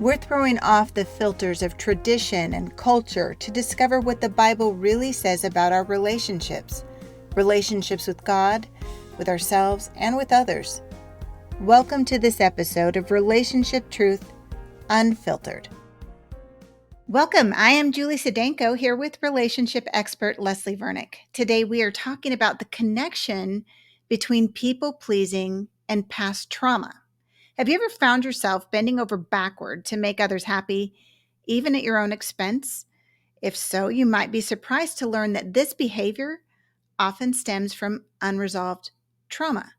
We're throwing off the filters of tradition and culture to discover what the Bible really says about our relationships with God, with ourselves, and with others. Welcome to this episode of Relationship Truth Unfiltered. Welcome. I am Julie Sedenko here with relationship expert Leslie Vernick. Today we are talking about the connection between people pleasing and past trauma. Have you ever found yourself bending over backward to make others happy, even at your own expense? If so, you might be surprised to learn that this behavior often stems from unresolved trauma.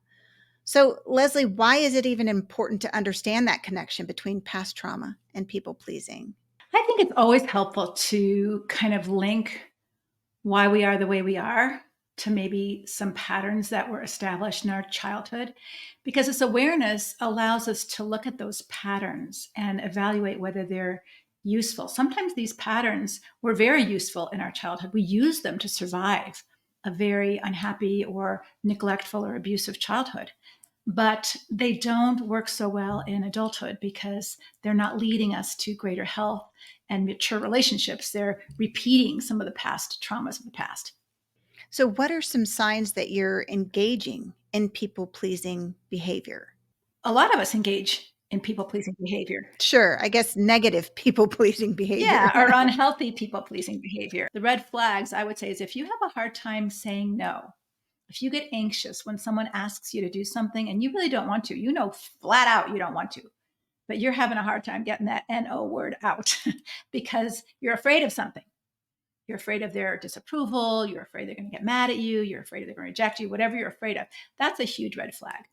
So, Leslie, why is it even important to understand that connection between past trauma and people pleasing? I think it's always helpful to kind of link why we are the way we are to maybe some patterns that were established in our childhood, because this awareness allows us to look at those patterns and evaluate whether they're useful. Sometimes these patterns were very useful in our childhood. We used them to survive a very unhappy or neglectful or abusive childhood. But they don't work so well in adulthood because they're not leading us to greater health and mature relationships. They're repeating some of the past traumas of the past. So, what are some signs that you're engaging in people pleasing behavior? A lot of us engage in people pleasing behavior. Sure, I guess negative people pleasing behavior. Yeah, or unhealthy people pleasing behavior. The red flags, I would say, is if you have a hard time saying no, if you get anxious when someone asks you to do something and you really don't want to, you know, flat out you don't want to, but you're having a hard time getting that NO word out because you're afraid of something. You're afraid of their disapproval. You're afraid they're going to get mad at you. You're afraid they're going to reject you, whatever you're afraid of. That's a huge red flag.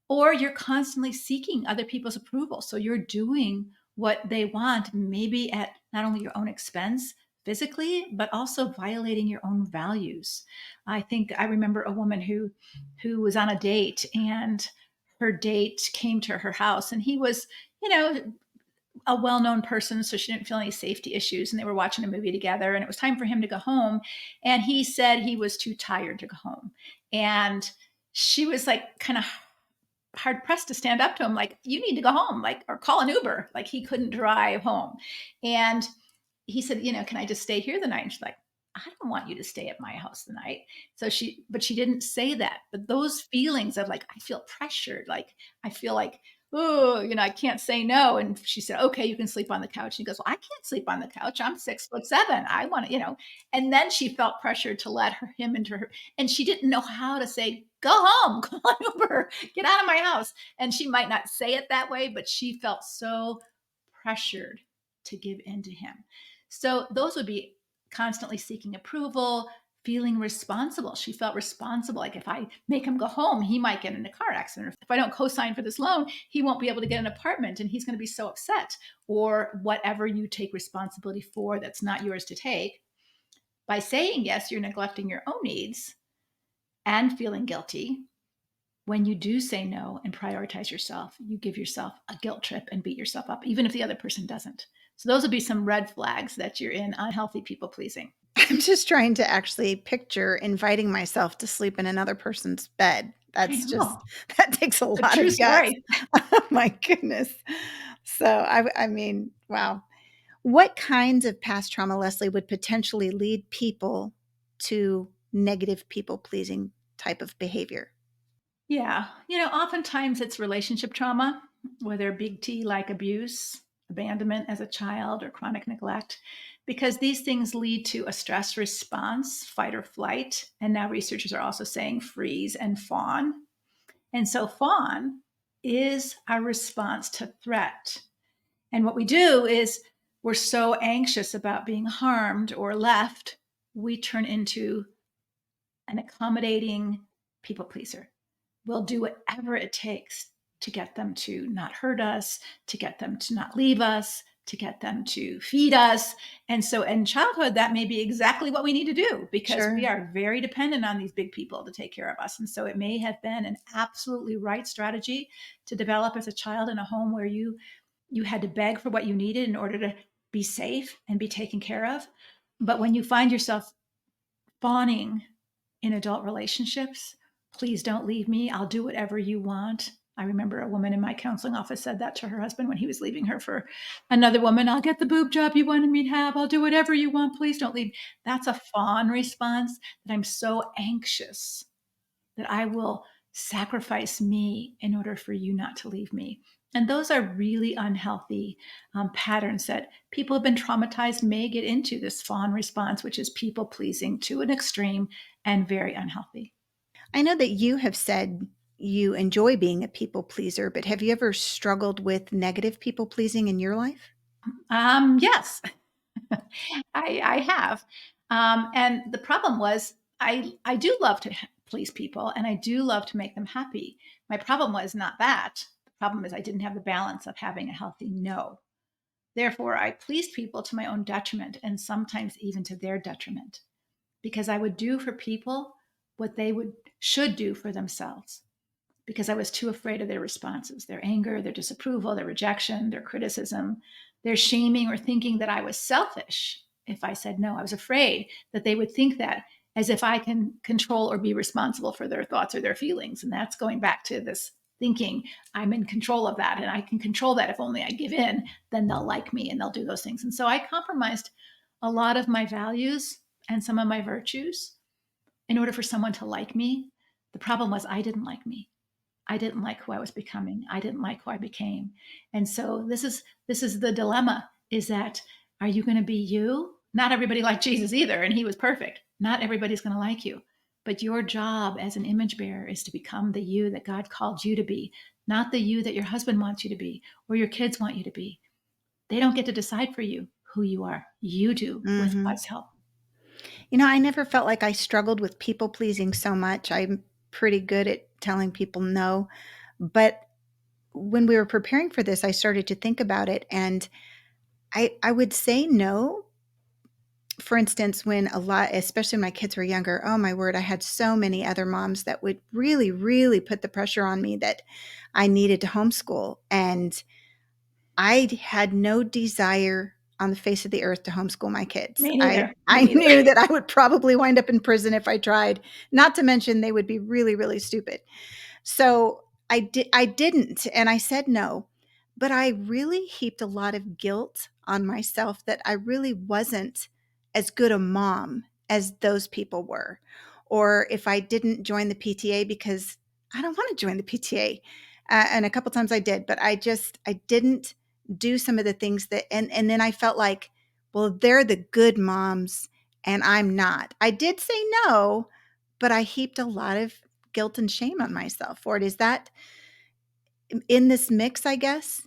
Or you're constantly seeking other people's approval. So you're doing what they want, maybe at not only your own expense physically, but also violating your own values. I think I remember a woman who was on a date, and her date came to her house, and he was, a well-known person, so she didn't feel any safety issues, and they were watching a movie together, and it was time for him to go home, and he said he was too tired to go home. And she was like kind of hard pressed to stand up to him, like, you need to go home, like, or call an Uber. Like, he couldn't drive home. And he said, can I just stay here the night? And she's like, I don't want you to stay at my house the night. But she didn't say that. But those feelings of like, I feel pressured, like I feel like, oh, I can't say no. And she said, okay, you can sleep on the couch. And he goes, well, I can't sleep on the couch. I'm 6'7". I want to. And then she felt pressured to let him into her, and she didn't know how to say, go home, call an Uber, get out of my house. And she might not say it that way, but she felt so pressured to give in to him. So those would be constantly seeking approval, feeling responsible. She felt responsible. Like, if I make him go home, he might get in a car accident. If I don't co-sign for this loan, he won't be able to get an apartment, and he's going to be so upset. Or whatever you take responsibility for that's not yours to take. By saying yes, you're neglecting your own needs and feeling guilty. When you do say no and prioritize yourself, you give yourself a guilt trip and beat yourself up, even if the other person doesn't. So those would be some red flags that you're in unhealthy people pleasing. I'm just trying to actually picture inviting myself to sleep in another person's bed. I know. That takes a It's a lot true of guts. story. Oh my goodness. So I mean, wow. What kinds of past trauma, Leslie, would potentially lead people to negative people pleasing type of behavior? Yeah. Oftentimes it's relationship trauma, whether big T like abuse, abandonment as a child, or chronic neglect, because these things lead to a stress response, fight or flight. And now researchers are also saying freeze and fawn. And so fawn is our response to threat. And what we do is we're so anxious about being harmed or left, we turn into an accommodating people pleaser. We'll do whatever it takes to get them to not hurt us, to get them to not leave us, to get them to feed us. And so in childhood, that may be exactly what we need to do, because Sure. we are very dependent on these big people to take care of us. And so it may have been an absolutely right strategy to develop as a child in a home where you had to beg for what you needed in order to be safe and be taken care of. But when you find yourself fawning in adult relationships, please don't leave me. I'll do whatever you want. I remember a woman in my counseling office said that to her husband when he was leaving her for another woman. I'll get the boob job you wanted me to have. I'll do whatever you want. Please don't leave. That's a fawn response, that I'm so anxious that I will sacrifice me in order for you not to leave me. And those are really unhealthy patterns that people who've been traumatized may get into, this fawn response, which is people pleasing to an extreme and very unhealthy. I know that you have said you enjoy being a people pleaser, but have you ever struggled with negative people pleasing in your life? Yes, I have. And the problem was, I do love to please people and I do love to make them happy. My problem was not that. The problem is I didn't have the balance of having a healthy no. Therefore, I pleased people to my own detriment and sometimes even to their detriment, because I would do for people what they would should do for themselves, because I was too afraid of their responses, their anger, their disapproval, their rejection, their criticism, their shaming, or thinking that I was selfish if I said no. I was afraid that they would think that, as if I can control or be responsible for their thoughts or their feelings. And that's going back to this thinking I'm in control of that and I can control that. If only I give in, then they'll like me and they'll do those things. And so I compromised a lot of my values and some of my virtues in order for someone to like me. The problem was I didn't like me. I didn't like who I was becoming. I didn't like who I became. And so this is the dilemma, is that, are you going to be you? Not everybody liked Jesus either, and he was perfect. Not everybody's going to like you. But your job as an image bearer is to become the you that God called you to be, not the you that your husband wants you to be or your kids want you to be. They don't get to decide for you who you are. You do, with Hmm. God's help. I never felt like I struggled with people pleasing so much. I'm pretty good at telling people no. But when we were preparing for this, I started to think about it, and I would say no. For instance, when a lot, especially when my kids were younger, oh my word, I had so many other moms that would really, really put the pressure on me that I needed to homeschool. And I had no desire on the face of the earth to homeschool my kids. Me I neither. Me I neither. knew that I would probably wind up in prison if I tried, not to mention they would be really, really stupid. So I didn't, and I said no, but I really heaped a lot of guilt on myself that I really wasn't as good a mom as those people were. Or if I didn't join the PTA because I don't want to join the PTA. And a couple times I did, but I didn't do some of the things that, and then I felt like, well, they're the good moms and I'm not. I did say no, but I heaped a lot of guilt and shame on myself for it. Is that in this mix, I guess?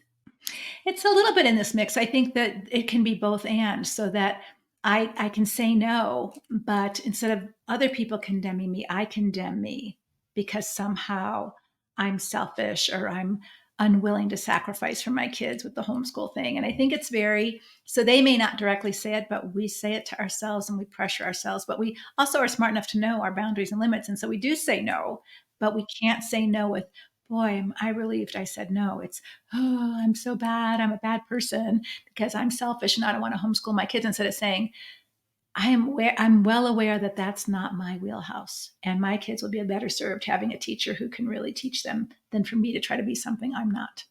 It's a little bit in this mix. I think that it can be both and, so that I can say no, but instead of other people condemning me, I condemn me because somehow I'm selfish or I'm unwilling to sacrifice for my kids with the homeschool thing. And I think it's very, so they may not directly say it, but we say it to ourselves and we pressure ourselves. But we also are smart enough to know our boundaries and limits. And so we do say no, but we can't say no with, boy, am I relieved I said no. It's, oh, I'm so bad. I'm a bad person because I'm selfish and I don't want to homeschool my kids, instead of saying, I'm well aware that that's not my wheelhouse, and my kids will be better served having a teacher who can really teach them than for me to try to be something I'm not.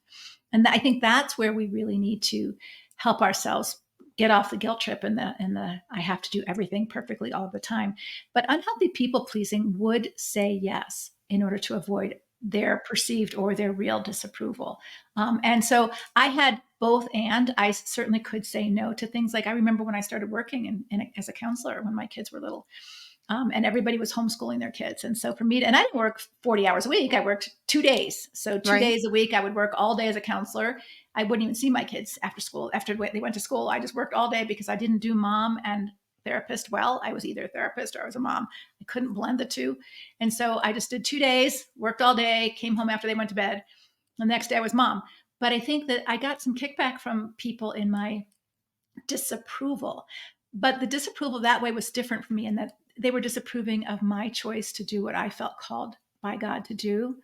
And I think that's where we really need to help ourselves get off the guilt trip and the I have to do everything perfectly all the time. But unhealthy people pleasing would say yes in order to avoid their perceived or their real disapproval. And so I had both, and I certainly could say no to things. Like, I remember when I started working as a counselor when my kids were little, and everybody was homeschooling their kids. And so for me, and I didn't work 40 hours a week, I worked 2 days. So two Right. days a week, I would work all day as a counselor. I wouldn't even see my kids after school. After they went to school, I just worked all day because I didn't do mom and therapist well. I was either a therapist or I was a mom. I couldn't blend the two. And so I just did 2 days, worked all day, came home after they went to bed. The next day I was mom. But I think that I got some kickback from people in my disapproval. But the disapproval that way was different for me, in that they were disapproving of my choice to do what I felt called by God to do.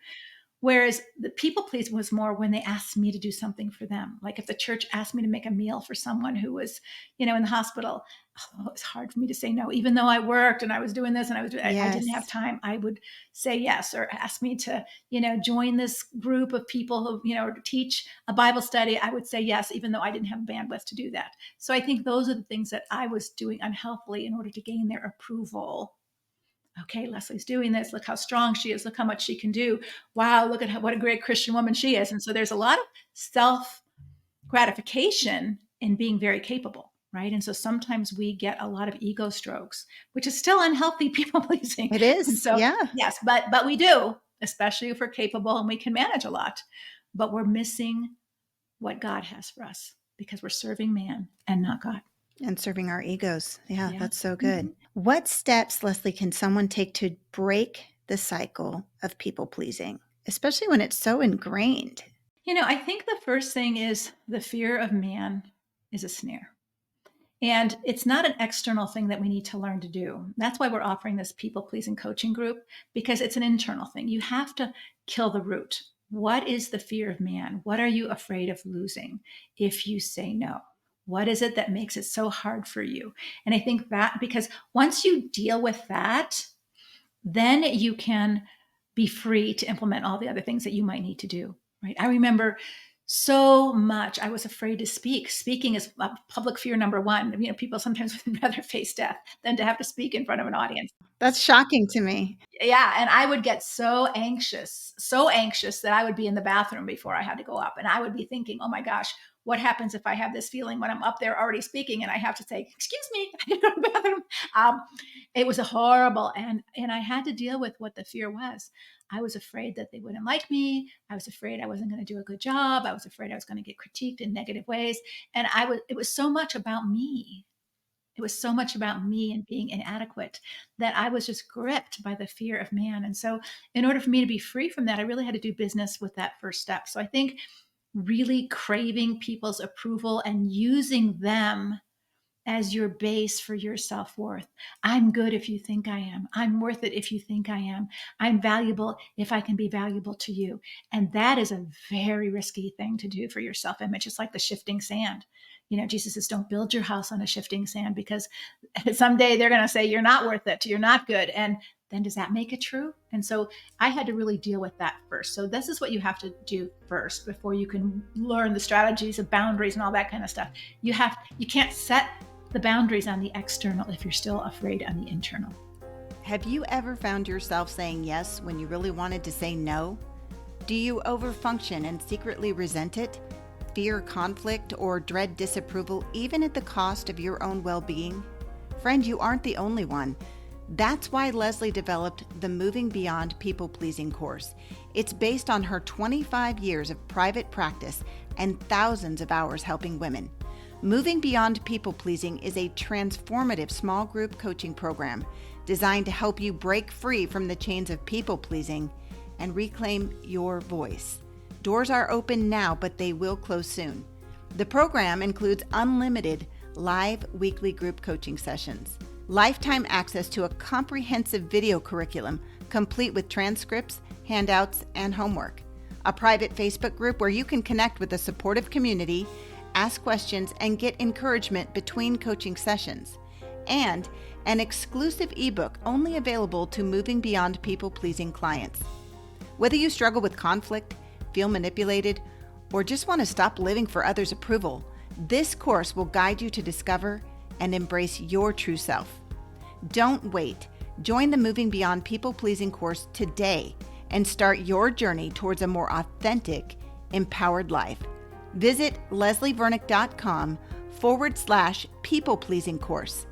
Whereas the people pleasing was more when they asked me to do something for them. Like if the church asked me to make a meal for someone who was, in the hospital, it was hard for me to say no, even though I worked and I was doing this and I didn't have Yes. time. I would say yes, or ask me to, join this group of people who, or to teach a Bible study. I would say yes, even though I didn't have bandwidth to do that. So I think those are the things that I was doing unhealthily in order to gain their approval. Okay, Leslie's doing this. Look how strong she is. Look how much she can do. Wow, look at what a great Christian woman she is. And so there's a lot of self gratification in being very capable, right? And so sometimes we get a lot of ego strokes, which is still unhealthy people pleasing. It And is. so Yeah. yes, but we do, especially if we're capable and we can manage a lot. But we're missing what God has for us because we're serving man and not God. And serving our egos. Yeah, Yeah. that's so good. What steps, Leslie, can someone take to break the cycle of people pleasing, especially when it's so ingrained? I think the first thing is the fear of man is a snare. And it's not an external thing that we need to learn to do. That's why we're offering this people pleasing coaching group, because it's an internal thing. You have to kill the root. What is the fear of man? What are you afraid of losing if you say no? What is it that makes it so hard for you? And I think that because once you deal with that, then you can be free to implement all the other things that you might need to do, right? I remember so much I was afraid to speak. Speaking is public fear number one. People sometimes would rather face death than to have to speak in front of an audience. That's shocking to me. Yeah, and I would get so anxious that I would be in the bathroom before I had to go up, and I would be thinking, oh my gosh, what happens if I have this feeling when I'm up there already speaking and I have to say, excuse me, I need to go to the bathroom. It was a horrible, and I had to deal with what the fear was. I was afraid that they wouldn't like me. I was afraid I wasn't going to do a good job. I was afraid I was going to get critiqued in negative ways. And it was so much about me. It was so much about me and being inadequate that I was just gripped by the fear of man. And so, in order for me to be free from that, I really had to do business with that first step. So, I think really craving people's approval and using them as your base for your self-worth. I'm good if you think I am. I'm worth it if you think I am. I'm valuable if I can be valuable to you. And that is a very risky thing to do for your self-image. It's like the shifting sand. Jesus says, don't build your house on a shifting sand because someday they're going to say, you're not worth it. You're not good. And then does that make it true? And so I had to really deal with that first. So this is what you have to do first before you can learn the strategies of boundaries and all that kind of stuff. You can't set the boundaries on the external if you're still afraid on the internal. Have you ever found yourself saying yes when you really wanted to say no? Do you overfunction and secretly resent it? Fear conflict or dread disapproval even at the cost of your own well-being? Friend, you aren't the only one. That's why Leslie developed the Moving Beyond People-Pleasing course. It's based on her 25 years of private practice and thousands of hours helping women. Moving Beyond People-Pleasing is a transformative small group coaching program designed to help you break free from the chains of people-pleasing and reclaim your voice. Doors are open now, but they will close soon. The program includes unlimited live weekly group coaching sessions, lifetime access to a comprehensive video curriculum complete with transcripts, handouts, and homework, a private Facebook group where you can connect with a supportive community, ask questions, and get encouragement between coaching sessions, and an exclusive ebook only available to Moving Beyond People-Pleasing clients. Whether you struggle with conflict, feel manipulated, or just want to stop living for others' approval, this course will guide you to discover and embrace your true self. Don't wait. Join the Moving Beyond People-Pleasing course today and start your journey towards a more authentic, empowered life. Visit leslievernick.com/people-pleasing course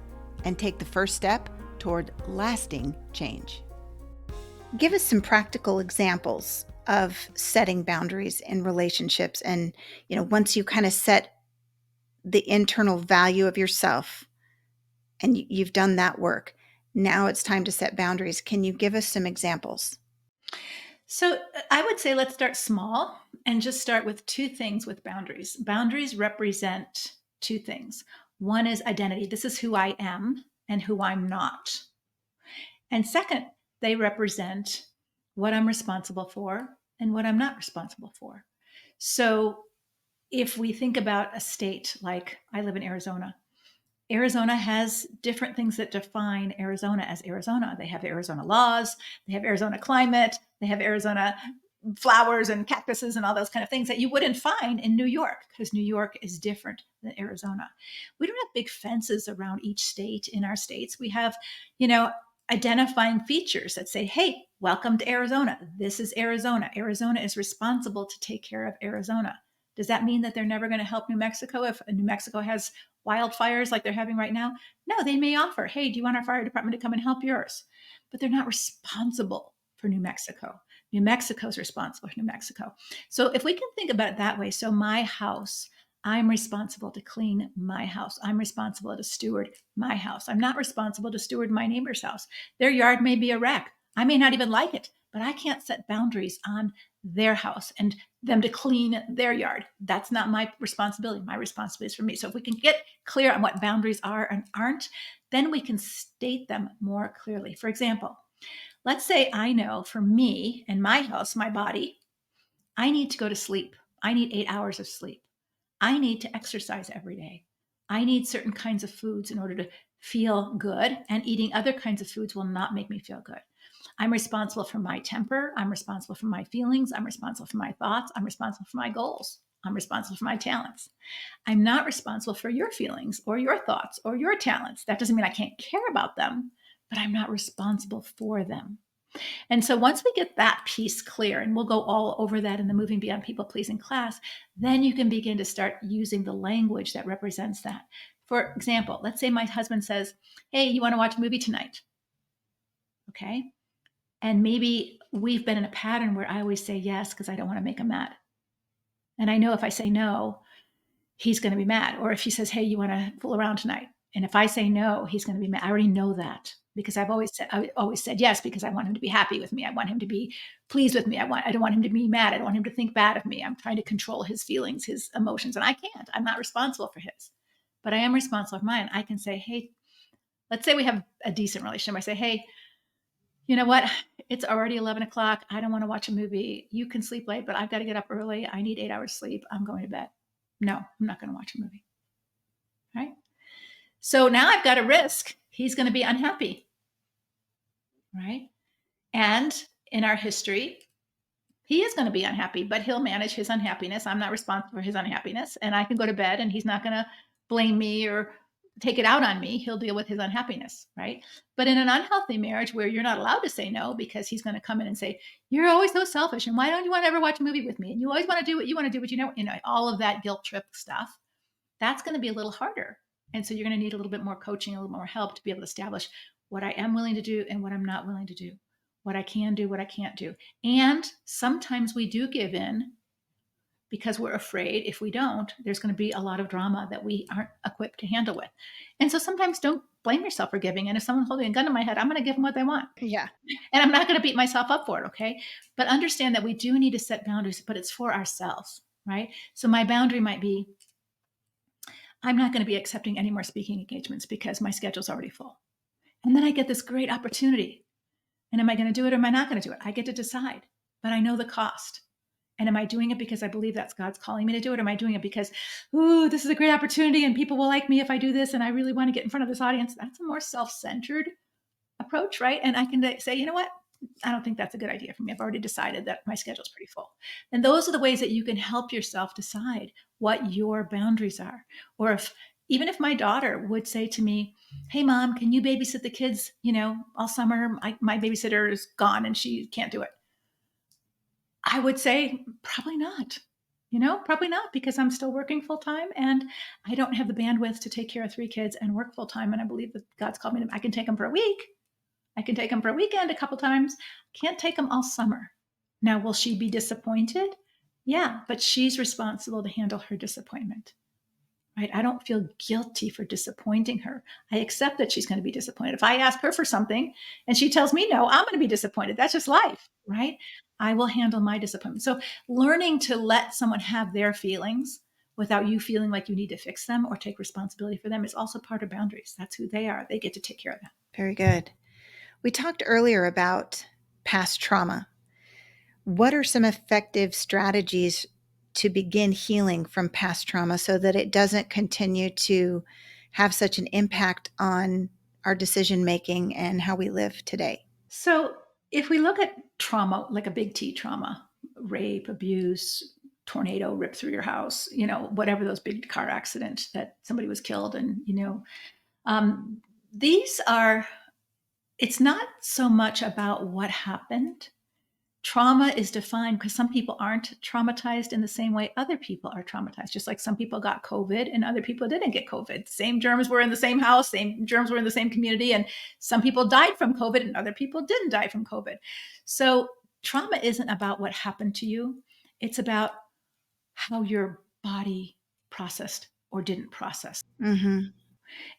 and take the first step toward lasting change. Give us some practical examples of setting boundaries in relationships. And, once you kind of set the internal value of yourself and you've done that work, now it's time to set boundaries. Can you give us some examples? So I would say let's start small and just start with two things with boundaries. Boundaries represent two things. One is identity. This is who I am and who I'm not. And second, they represent what I'm responsible for and what I'm not responsible for. So if we think about a state like I live in Arizona, Arizona has different things that define Arizona as Arizona. They have Arizona laws, they have Arizona climate, they have Arizona flowers and cactuses and all those kind of things that you wouldn't find in New York, because New York is different than Arizona. We don't have big fences around each state in our states. We have, you know, identifying features that say, hey, welcome to Arizona. This is Arizona. Arizona is responsible to take care of Arizona. Does that mean that they're never going to help New Mexico if New Mexico has wildfires like they're having right now? No, they may offer, hey, do you want our fire department to come and help yours? But they're not responsible for New Mexico. New Mexico's responsible for New Mexico. So if we can think about it that way, so my house, I'm responsible to clean my house. I'm responsible to steward my house. I'm not responsible to steward my neighbor's house. Their yard may be a wreck. I may not even like it, but I can't set boundaries on their house and them to clean their yard. That's not my responsibility. My responsibility is for me. So if we can get clear on what boundaries are and aren't, then we can state them more clearly. For example, let's say I know for me and my house, my body, I need to go to sleep. I need 8 hours of sleep. I need to exercise every day. I need certain kinds of foods in order to feel good, and eating other kinds of foods will not make me feel good. I'm responsible for my temper. I'm responsible for my feelings. I'm responsible for my thoughts. I'm responsible for my goals. I'm responsible for my talents. I'm not responsible for your feelings or your thoughts or your talents. That doesn't mean I can't care about them, but I'm not responsible for them. And so once we get that piece clear, and we'll go all over that in the Moving Beyond People Pleasing class, then you can begin to start using the language that represents that. For example, let's say my husband says, hey, you want to watch a movie tonight? Okay. And maybe we've been in a pattern where I always say yes because I don't want to make him mad. And I know if I say no, he's going to be mad. Or if he says, hey, you want to fool around tonight? And if I say no, he's going to be mad. I already know that because I always said yes because I want him to be happy with me. I want him to be pleased with me. I don't want him to be mad. I don't want him to think bad of me. I'm trying to control his feelings, his emotions, and I can't. I'm not responsible for his, but I am responsible for mine. I can say, hey, let's say we have a decent relationship. I say, hey, you know what? It's already 11 o'clock. I don't want to watch a movie. You can sleep late, but I've got to get up early. I need 8 hours sleep. I'm going to bed. No, I'm not going to watch a movie. Right? So now I've got a risk. He's going to be unhappy. Right? And in our history, he is going to be unhappy, but he'll manage his unhappiness. I'm not responsible for his unhappiness. And I can go to bed and he's not going to blame me or take it out on me. He'll deal with his unhappiness, right? But in an unhealthy marriage where you're not allowed to say no because he's going to come in and say, you're always so selfish. And why don't you want to ever watch a movie with me? And you always want to do what you want to do, but you know, all of that guilt trip stuff, that's going to be a little harder. And so you're going to need a little bit more coaching, a little more help to be able to establish what I am willing to do and what I'm not willing to do, what I can do, what I can't do. And sometimes we do give in because we're afraid if we don't, there's going to be a lot of drama that we aren't equipped to handle with. And so sometimes don't blame yourself for giving. And if someone's holding a gun to my head, I'm going to give them what they want. Yeah. And I'm not going to beat myself up for it. Okay. But understand that we do need to set boundaries, but it's for ourselves, right? So my boundary might be, I'm not going to be accepting any more speaking engagements because my schedule's already full. And then I get this great opportunity. And am I going to do it or am I not going to do it? I get to decide, but I know the cost. And am I doing it because I believe that's God's calling me to do it? Or am I doing it because, ooh, this is a great opportunity and people will like me if I do this and I really want to get in front of this audience? That's a more self-centered approach, right? And I can say, you know what? I don't think that's a good idea for me. I've already decided that my schedule's pretty full. And those are the ways that you can help yourself decide what your boundaries are. Or if even if my daughter would say to me, hey, mom, can you babysit the kids, all summer? My babysitter is gone and she can't do it. I would say probably not. Probably not because I'm still working full time and I don't have the bandwidth to take care of 3 kids and work full time. And I believe that God's called me to, I can take them for a week. I can take them for a weekend a couple times. Can't take them all summer. Now, will she be disappointed? Yeah, but she's responsible to handle her disappointment. Right? I don't feel guilty for disappointing her. I accept that she's going to be disappointed. If I ask her for something and she tells me no, I'm going to be disappointed. That's just life, right? I will handle my disappointment. So learning to let someone have their feelings without you feeling like you need to fix them or take responsibility for them is also part of boundaries. That's who they are. They get to take care of that. Very good. We talked earlier about past trauma. What are some effective strategies to begin healing from past trauma so that it doesn't continue to have such an impact on our decision making and how we live today? So, if we look at trauma, like a big T trauma, rape, abuse, tornado ripped through your house, whatever, those big car accident that somebody was killed, and um, these are. It's not so much about what happened. Trauma is defined because some people aren't traumatized in the same way other people are traumatized. Just like some people got COVID and other people didn't get COVID. Same germs were in the same house, same germs were in the same community, and some people died from COVID and other people didn't die from COVID. So trauma isn't about what happened to you, it's about how your body processed or didn't process. Mm-hmm.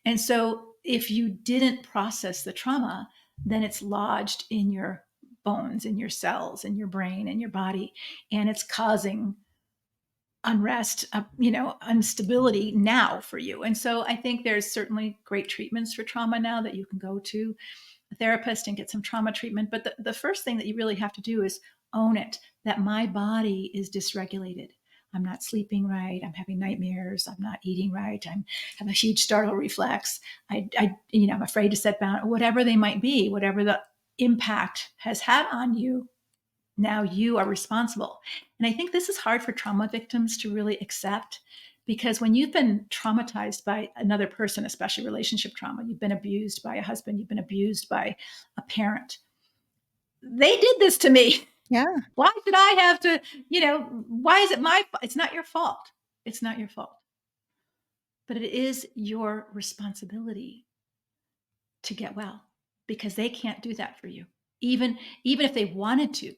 And so if you didn't process the trauma, then it's lodged in your bones, in your cells, in your brain, in your body, and it's causing unrest, instability now for you. And so I think there's certainly great treatments for trauma now that you can go to a therapist and get some trauma treatment. But the first thing that you really have to do is own it, that my body is dysregulated. I'm not sleeping right. I'm having nightmares. I'm not eating right. I'm have a huge startle reflex. I'm afraid to set boundaries, whatever they might be, whatever the impact has had on you. Now you are responsible. And I think this is hard for trauma victims to really accept, because when you've been traumatized by another person, especially relationship trauma, you've been abused by a husband, you've been abused by a parent. They did this to me. Yeah. Why should I have to, why is it my fault? It's not your fault. It's not your fault. But it is your responsibility to get well, because they can't do that for you. Even if they wanted to.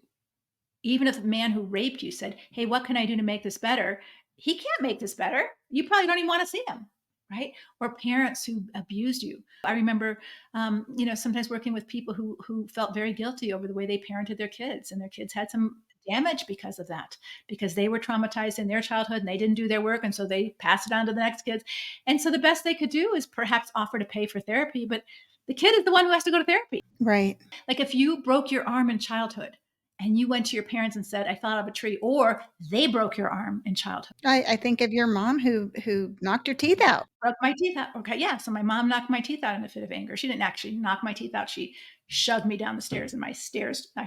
Even if the man who raped you said, "Hey, what can I do to make this better?" He can't make this better. You probably don't even want to see him, right? Or parents who abused you. I remember, sometimes working with people who felt very guilty over the way they parented their kids, and their kids had some damage because of that, because they were traumatized in their childhood and they didn't do their work, and so they passed it on to the next kids. And so the best they could do is perhaps offer to pay for therapy, but the kid is the one who has to go to therapy. Right. Like if you broke your arm in childhood and you went to your parents and said, "I fell out of a tree," or they broke your arm in childhood. I think of your mom who knocked your teeth out. Broke my teeth out. Okay, yeah. So my mom knocked my teeth out in a fit of anger. She didn't actually knock my teeth out. She shoved me down the stairs, and I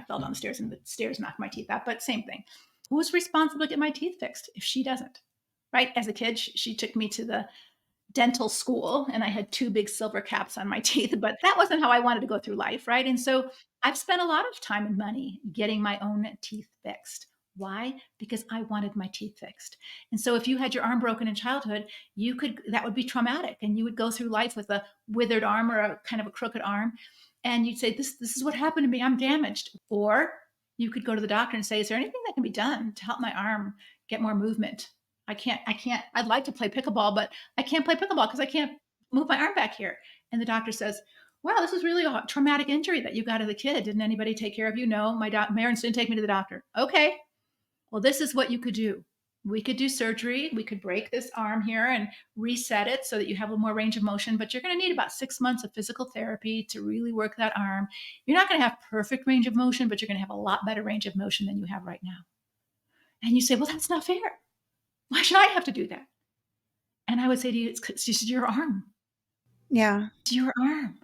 fell down the stairs, and the stairs knocked my teeth out. But same thing. Who's responsible to get my teeth fixed if she doesn't? Right? As a kid, she took me to the dental school and I had two big silver caps on my teeth, but that wasn't how I wanted to go through life, right? And so I've spent a lot of time and money getting my own teeth fixed. Why? Because I wanted my teeth fixed. And so if you had your arm broken in childhood, that would be traumatic, and you would go through life with a withered arm or a kind of a crooked arm, and you'd say, this is what happened to me, I'm damaged. Or you could go to the doctor and say, is there anything that can be done to help my arm get more movement? I'd like to play pickleball, but I can't play pickleball because I can't move my arm back here. And the doctor says, wow, this is really a traumatic injury that you got as a kid. Didn't anybody take care of you? No, my parents didn't take me to the doctor. Okay, well, this is what you could do. We could do surgery. We could break this arm here and reset it so that you have a little more range of motion, but you're going to need about 6 months of physical therapy to really work that arm. You're not going to have perfect range of motion, but you're going to have a lot better range of motion than you have right now. And you say, well, that's not fair. Why should I have to do that? And I would say to you, it's just your arm. Yeah. It's your arm.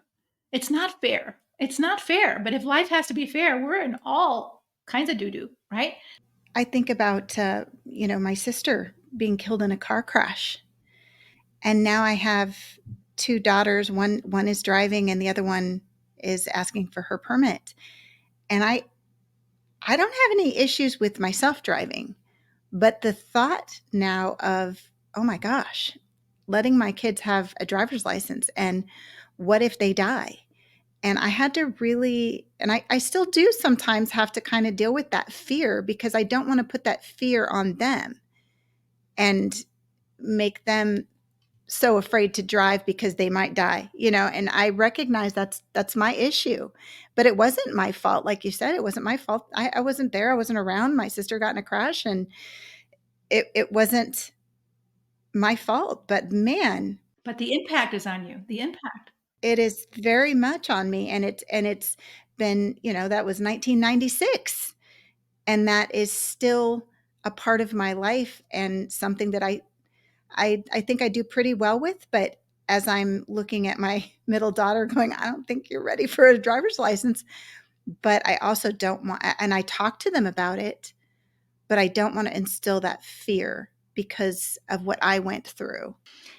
It's not fair. It's not fair. But if life has to be fair, we're in all kinds of doo-doo, right? I think about, my sister being killed in a car crash. And now I have two daughters. One is driving and the other one is asking for her permit. And I don't have any issues with myself driving, but the thought now of, oh my gosh, letting my kids have a driver's license, and what if they die? And I had to really, and I still do sometimes have to kind of deal with that fear, because I don't want to put that fear on them and make them so afraid to drive because they might die, and I recognize that's my issue. But it wasn't my fault. Like you said, it wasn't my fault. I wasn't there. I wasn't around. My sister got in a crash, and it wasn't my fault. But man, But the impact is on you. The impact. it is very much on me. And it's been, that was 1996. And that is still a part of my life and something that I think I do pretty well with. But as I'm looking at my middle daughter going, I don't think you're ready for a driver's license. But I also don't want, and I talk to them about it, but I don't want to instill that fear because of what I went through.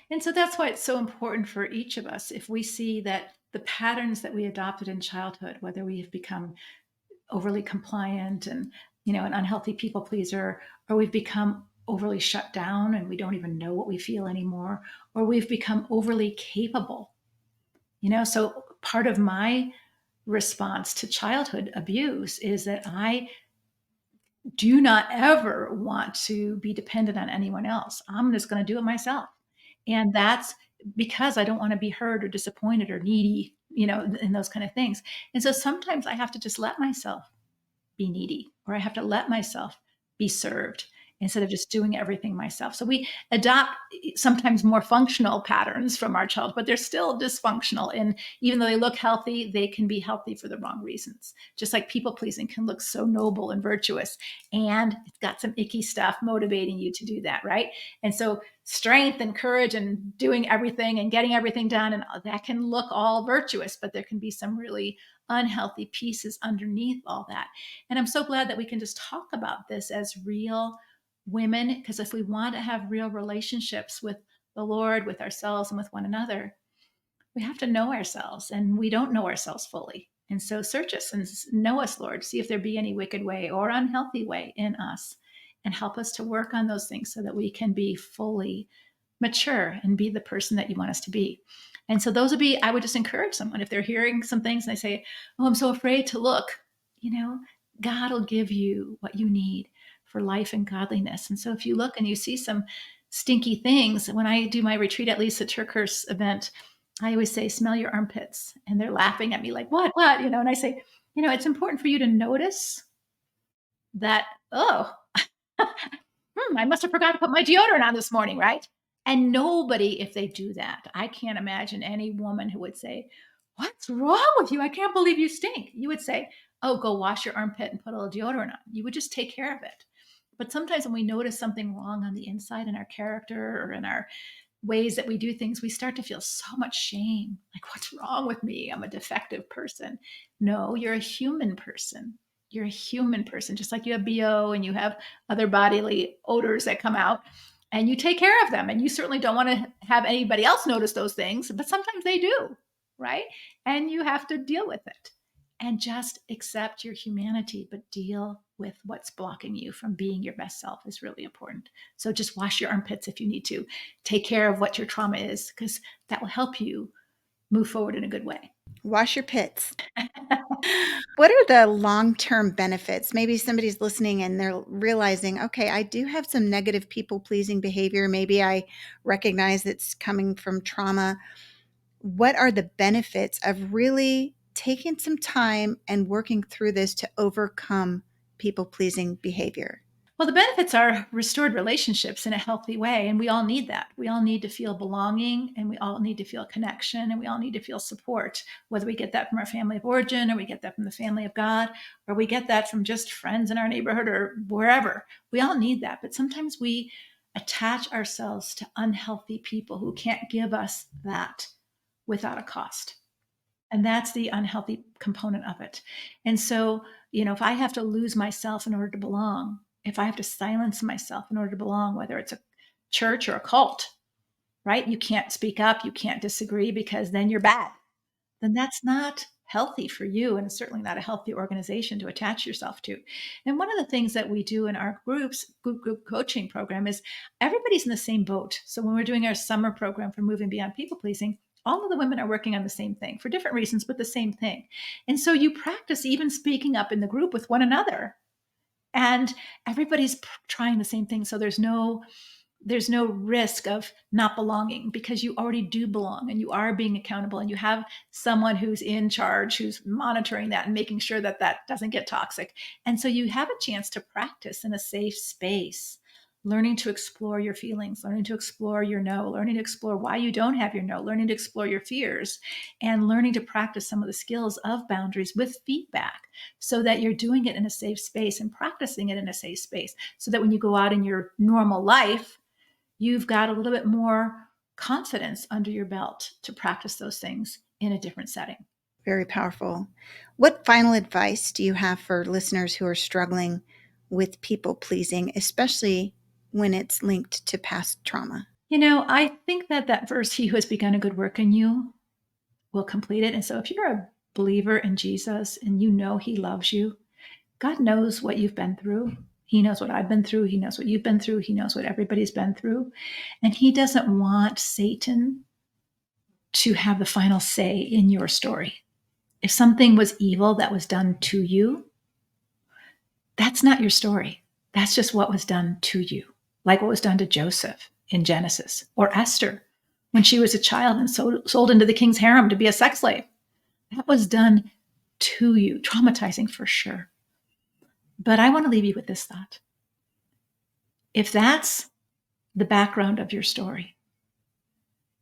And so that's why it's so important for each of us, if we see that the patterns that we adopted in childhood, whether we have become overly compliant and, an unhealthy people pleaser, or we've become overly shut down and we don't even know what we feel anymore, or we've become overly capable. So part of my response to childhood abuse is that I do not ever want to be dependent on anyone else. I'm just going to do it myself. And that's because I don't want to be hurt or disappointed or needy, and those kind of things. And so sometimes I have to just let myself be needy, or I have to let myself be served instead of just doing everything myself. So we adopt sometimes more functional patterns from our child, but they're still dysfunctional. And even though they look healthy, they can be healthy for the wrong reasons. Just like people pleasing can look so noble and virtuous, and it's got some icky stuff motivating you to do that, right? And so strength and courage and doing everything and getting everything done, and that can look all virtuous, but there can be some really unhealthy pieces underneath all that. And I'm so glad that we can just talk about this as real women, because if we want to have real relationships with the Lord, with ourselves, and with one another, we have to know ourselves, and we don't know ourselves fully. And so search us and know us, Lord. See if there be any wicked way or unhealthy way in us, and help us to work on those things so that we can be fully mature and be the person that you want us to be. And so those would be, I would just encourage someone if they're hearing some things and they say, oh, I'm so afraid to look, you know, God will give you what you need for life and godliness. And so if you look and you see some stinky things, when I do my retreat at Lisa Turker's event, I always say, smell your armpits. And they're laughing at me like, what? And I say, it's important for you to notice that, oh, I must have forgot to put my deodorant on this morning, right? And nobody, if they do that, I can't imagine any woman who would say, what's wrong with you? I can't believe you stink. You would say, oh, go wash your armpit and put a little deodorant on. You would just take care of it. But sometimes when we notice something wrong on the inside in our character or in our ways that we do things, we start to feel so much shame. Like, what's wrong with me? I'm a defective person. No, you're a human person. You're a human person, just like you have BO and you have other bodily odors that come out, and you take care of them. And you certainly don't want to have anybody else notice those things, but sometimes they do, right? And you have to deal with it and just accept your humanity, but deal with what's blocking you from being your best self is really important. So just wash your armpits if you need to. Take care of what your trauma is, because that will help you move forward in a good way. Wash your pits. What are the long-term benefits? Maybe somebody's listening and they're realizing, okay, I do have some negative people-pleasing behavior. Maybe I recognize it's coming from trauma. What are the benefits of really taking some time and working through this to overcome people-pleasing behavior? Well, the benefits are restored relationships in a healthy way. And we all need that. We all need to feel belonging, and we all need to feel connection, and we all need to feel support, whether we get that from our family of origin, or we get that from the family of God, or we get that from just friends in our neighborhood or wherever. We all need that. But sometimes we attach ourselves to unhealthy people who can't give us that without a cost. And that's the unhealthy component of it. And so, if I have to lose myself in order to belong, if I have to silence myself in order to belong, whether it's a church or a cult, right? You can't speak up, you can't disagree because then you're bad. Then that's not healthy for you. And it's certainly not a healthy organization to attach yourself to. And one of the things that we do in our group coaching program is everybody's in the same boat. So when we're doing our summer program for moving beyond people pleasing, all of the women are working on the same thing for different reasons, but the same thing. And so you practice even speaking up in the group with one another, and everybody's trying the same thing. So there's no risk of not belonging, because you already do belong and you are being accountable, and you have someone who's in charge, who's monitoring that and making sure that that doesn't get toxic. And so you have a chance to practice in a safe space learning to explore your feelings, learning to explore your no, learning to explore why you don't have your no, learning to explore your fears, and learning to practice some of the skills of boundaries with feedback so that you're doing it in a safe space and practicing it in a safe space so that when you go out in your normal life, you've got a little bit more confidence under your belt to practice those things in a different setting. Very powerful. What final advice do you have for listeners who are struggling with people pleasing, especially when it's linked to past trauma? I think that verse, he who has begun a good work in you will complete it. And so if you're a believer in Jesus and you know he loves you, God knows what you've been through. He knows what I've been through. He knows what you've been through. He knows what everybody's been through. And he doesn't want Satan to have the final say in your story. If something was evil that was done to you, that's not your story. That's just what was done to you, like what was done to Joseph in Genesis, or Esther when she was a child and sold into the king's harem to be a sex slave. That was done to you, traumatizing for sure. But I want to leave you with this thought. If that's the background of your story,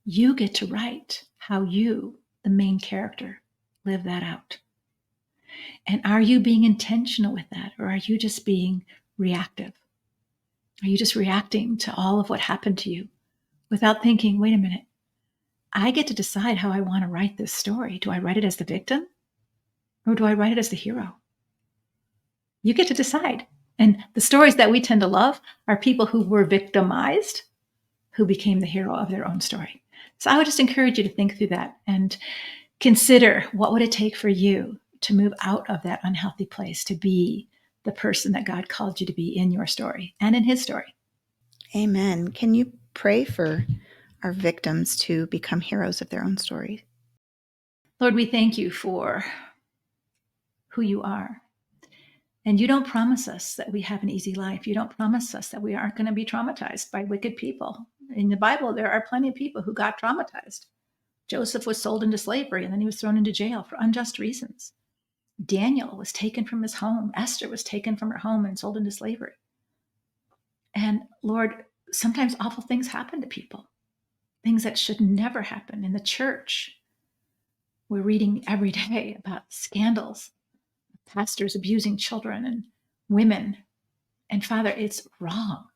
you get to write how you, the main character, live that out. And are you being intentional with that, or are you just being reactive? Are you just reacting to all of what happened to you without thinking, wait a minute, I get to decide how I want to write this story. Do I write it as the victim, or do I write it as the hero? You get to decide. And the stories that we tend to love are people who were victimized, who became the hero of their own story. So I would just encourage you to think through that and consider, what would it take for you to move out of that unhealthy place to be the person that God called you to be in your story and in his story? Amen. Can you pray for our victims to become heroes of their own story? Lord, we thank you for who you are. And you don't promise us that we have an easy life. You don't promise us that we aren't going to be traumatized by wicked people. In the Bible, there are plenty of people who got traumatized. Joseph was sold into slavery, and then he was thrown into jail for unjust reasons. Daniel was taken from his home. Esther was taken from her home and sold into slavery. And Lord, sometimes awful things happen to people, things that should never happen. In the church, we're reading every day about scandals, pastors abusing children and women. And Father, it's wrong.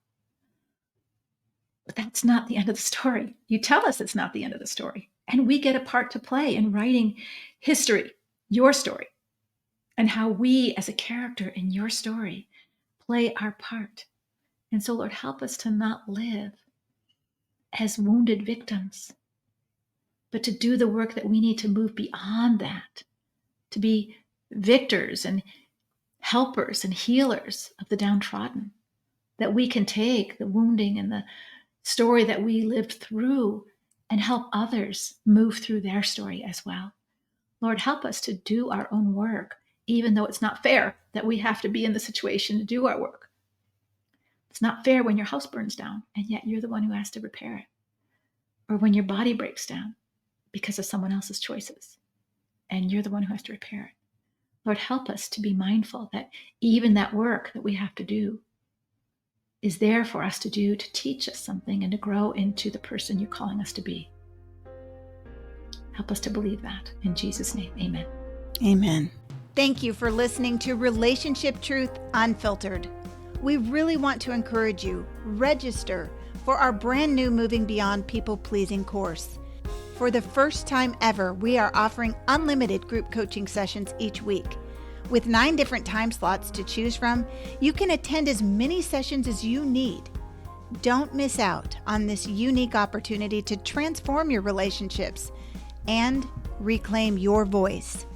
But that's not the end of the story. You tell us it's not the end of the story. And we get a part to play in writing history, your story, and how we as a character in your story play our part. And so, Lord, help us to not live as wounded victims, but to do the work that we need to move beyond that, to be victors and helpers and healers of the downtrodden, that we can take the wounding and the story that we lived through and help others move through their story as well. Lord, help us to do our own work, even though it's not fair that we have to be in the situation to do our work. It's not fair when your house burns down, and yet you're the one who has to repair it. Or when your body breaks down because of someone else's choices, and you're the one who has to repair it. Lord, help us to be mindful that even that work that we have to do is there for us to do, to teach us something and to grow into the person you're calling us to be. Help us to believe that. In Jesus' name, amen. Amen. Thank you for listening to Relationship Truth Unfiltered. We really want to encourage you, register for our brand new Moving Beyond People Pleasing course. For the first time ever, we are offering unlimited group coaching sessions each week. With 9 different time slots to choose from, you can attend as many sessions as you need. Don't miss out on this unique opportunity to transform your relationships and reclaim your voice.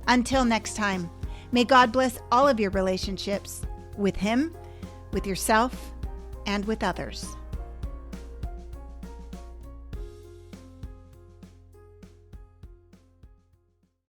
Until next time, may God bless all of your relationships with Him, with yourself, and with others.